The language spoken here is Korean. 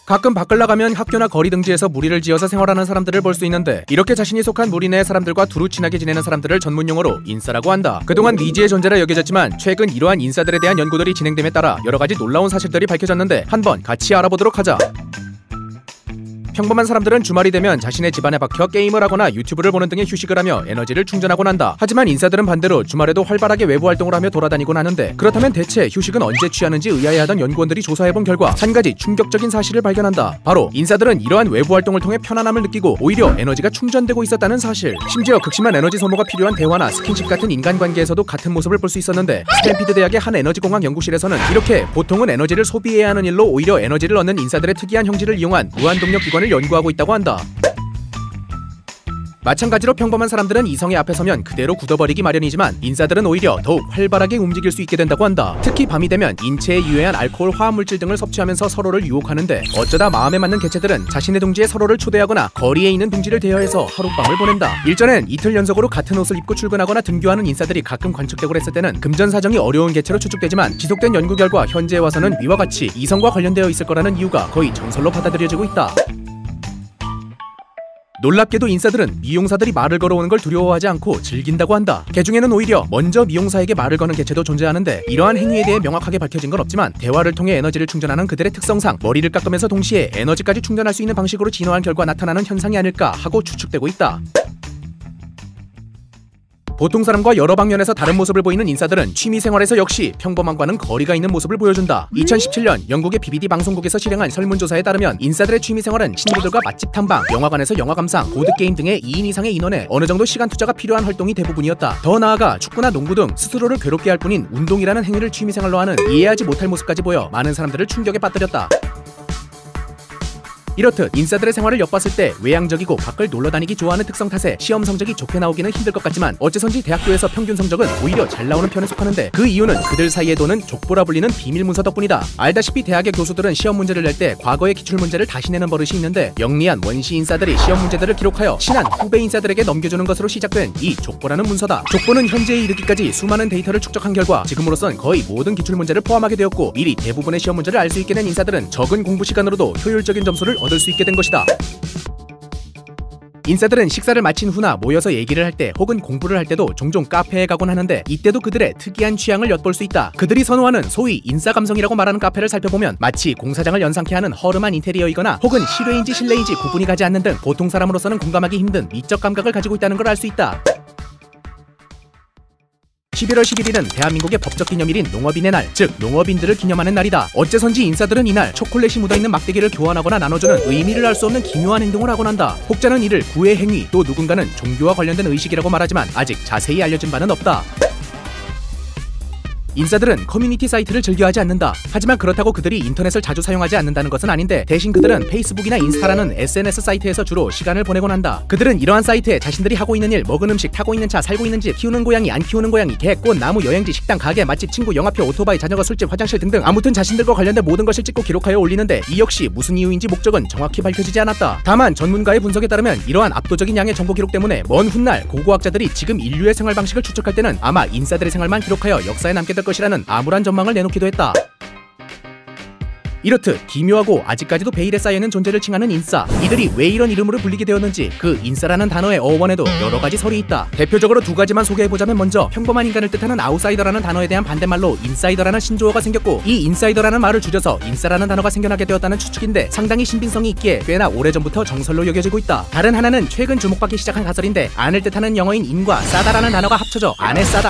가끔 밖을 나가면 학교나 거리 등지에서 무리를 지어서 생활하는 사람들을 볼 수 있는데, 이렇게 자신이 속한 무리 내 사람들과 두루 친하게 지내는 사람들을 전문용어로 인싸라고 한다. 그동안 미지의 존재라 여겨졌지만 최근 이러한 인싸들에 대한 연구들이 진행됨에 따라 여러가지 놀라운 사실들이 밝혀졌는데 한번 같이 알아보도록 하자. 평범한 사람들은 주말이 되면 자신의 집안에 박혀 게임을 하거나 유튜브를 보는 등의 휴식을 하며 에너지를 충전하곤 한다. 하지만 인싸들은 반대로 주말에도 활발하게 외부 활동을 하며 돌아다니곤 하는데, 그렇다면 대체 휴식은 언제 취하는지 의아해하던 연구원들이 조사해본 결과 한 가지 충격적인 사실을 발견한다. 바로 인싸들은 이러한 외부 활동을 통해 편안함을 느끼고 오히려 에너지가 충전되고 있었다는 사실. 심지어 극심한 에너지 소모가 필요한 대화나 스킨십 같은 인간관계에서도 같은 모습을 볼 수 있었는데, 스탠피드 대학의 한 에너지공학 연구실에서는 이렇게 보통은 에너지를 소비해야 하는 일로 오히려 에너지를 얻는 인싸들의 특이한 형질을 이용한 무한동력 기관을 연구하고 있다고 한다. 마찬가지로 평범한 사람들은 이성의 앞에 서면 그대로 굳어버리기 마련이지만 인싸들은 오히려 더욱 활발하게 움직일 수 있게 된다고 한다. 특히 밤이 되면 인체에 유해한 알코올, 화합물질 등을 섭취하면서 서로를 유혹하는데, 어쩌다 마음에 맞는 개체들은 자신의 둥지에 서로를 초대하거나 거리에 있는 둥지를 대여해서 하룻밤을 보낸다. 일전엔 이틀 연속으로 같은 옷을 입고 출근하거나 등교하는 인싸들이 가끔 관측되고 했을 때는 금전사정이 어려운 개체로 추측되지만, 지속된 연구 결과 현재에 와서는 위와 같이 이성과 관련되어 있을 거라는 이유가 거의 정설로 받아들여지고 있다. 놀랍게도 인싸들은 미용사들이 말을 걸어오는 걸 두려워하지 않고 즐긴다고 한다. 개중에는 오히려 먼저 미용사에게 말을 거는 개체도 존재하는데, 이러한 행위에 대해 명확하게 밝혀진 건 없지만 대화를 통해 에너지를 충전하는 그들의 특성상 머리를 깎으면서 동시에 에너지까지 충전할 수 있는 방식으로 진화한 결과 나타나는 현상이 아닐까 하고 추측되고 있다. 보통 사람과 여러 방면에서 다른 모습을 보이는 인싸들은 취미생활에서 역시 평범함과는 거리가 있는 모습을 보여준다. 2017년 영국의 BBD 방송국에서 실행한 설문조사에 따르면 인싸들의 취미생활은 친구들과 맛집 탐방, 영화관에서 영화 감상, 보드게임 등의 2인 이상의 인원에 어느 정도 시간 투자가 필요한 활동이 대부분이었다. 더 나아가 축구나 농구 등 스스로를 괴롭게 할 뿐인 운동이라는 행위를 취미생활로 하는 이해하지 못할 모습까지 보여 많은 사람들을 충격에 빠뜨렸다. 이렇듯 인싸들의 생활을 엿봤을 때 외향적이고 밖을 놀러다니기 좋아하는 특성 탓에 시험 성적이 좋게 나오기는 힘들 것 같지만, 어째선지 대학교에서 평균 성적은 오히려 잘 나오는 편에 속하는데, 그 이유는 그들 사이에 도는 족보라 불리는 비밀 문서 덕분이다. 알다시피 대학의 교수들은 시험 문제를 낼 때 과거의 기출문제를 다시 내는 버릇이 있는데, 영리한 원시 인싸들이 시험 문제들을 기록하여 친한 후배 인싸들에게 넘겨주는 것으로 시작된 이 족보라는 문서다. 족보는 현재에 이르기까지 수많은 데이터를 축적한 결과 지금으로선 거의 모든 기출문제를 포함하게 되었고, 미리 대부분의 시험 문제를 알 수 있게 된 인싸들은 적은 공부 시간으로도 효율적인 점수를 얻을 수 있게 된 것이다. 인싸들은 식사를 마친 후나 모여서 얘기를 할 때 혹은 공부를 할 때도 종종 카페에 가곤 하는데, 이때도 그들의 특이한 취향을 엿볼 수 있다. 그들이 선호하는 소위 인싸 감성이라고 말하는 카페를 살펴보면 마치 공사장을 연상케 하는 허름한 인테리어이거나 혹은 실외인지 실내인지 구분이 가지 않는 등 보통 사람으로서는 공감하기 힘든 미적 감각을 가지고 있다는 걸 알 수 있다. 11월 11일은 대한민국의 법적 기념일인 농업인의 날, 즉 농업인들을 기념하는 날이다. 어째선지 인싸들은 이날 초콜릿이 묻어있는 막대기를 교환하거나 나눠주는 의미를 알 수 없는 기묘한 행동을 하곤 한다. 혹자는 이를 구애 행위, 또 누군가는 종교와 관련된 의식이라고 말하지만 아직 자세히 알려진 바는 없다. 인싸들은 커뮤니티 사이트를 즐겨하지 않는다. 하지만 그렇다고 그들이 인터넷을 자주 사용하지 않는다는 것은 아닌데, 대신 그들은 페이스북이나 인스타라는 SNS 사이트에서 주로 시간을 보내곤 한다. 그들은 이러한 사이트에 자신들이 하고 있는 일, 먹은 음식, 타고 있는 차, 살고 있는 집, 키우는 고양이, 안 키우는 고양이, 개, 꽃, 나무, 여행지, 식당, 가게, 맛집, 친구, 영화표, 오토바이, 자전거, 술집, 화장실 등등 아무튼 자신들과 관련된 모든 것을 찍고 기록하여 올리는데, 이 역시 무슨 이유인지 목적은 정확히 밝혀지지 않았다. 다만 전문가의 분석에 따르면 이러한 압도적인 양의 정보 기록 때문에 먼 훗날 고고학자들이 지금 인류의 생활 방식을 추측할 때는 아마 인싸들의 생활만 기록하여 역사에 남게 될 것이라는 암울한 전망을 내놓기도 했다. 이렇듯 기묘하고 아직까지도 베일에 쌓여있는 존재를 칭하는 인싸, 이들이 왜 이런 이름으로 불리게 되었는지 그 인싸라는 단어의 어원에도 여러가지 설이 있다. 대표적으로 두 가지만 소개해보자면, 먼저 평범한 인간을 뜻하는 아웃사이더라는 단어에 대한 반대말로 인사이더라는 신조어가 생겼고, 이 인사이더라는 말을 줄여서 인싸라는 단어가 생겨나게 되었다는 추측인데, 상당히 신빙성이 있기에 꽤나 오래전부터 정설로 여겨지고 있다. 다른 하나는 최근 주목받기 시작한 가설인데, 안을 뜻하는 영어인 인과 싸다라는 단어가 합쳐져 안에 싸다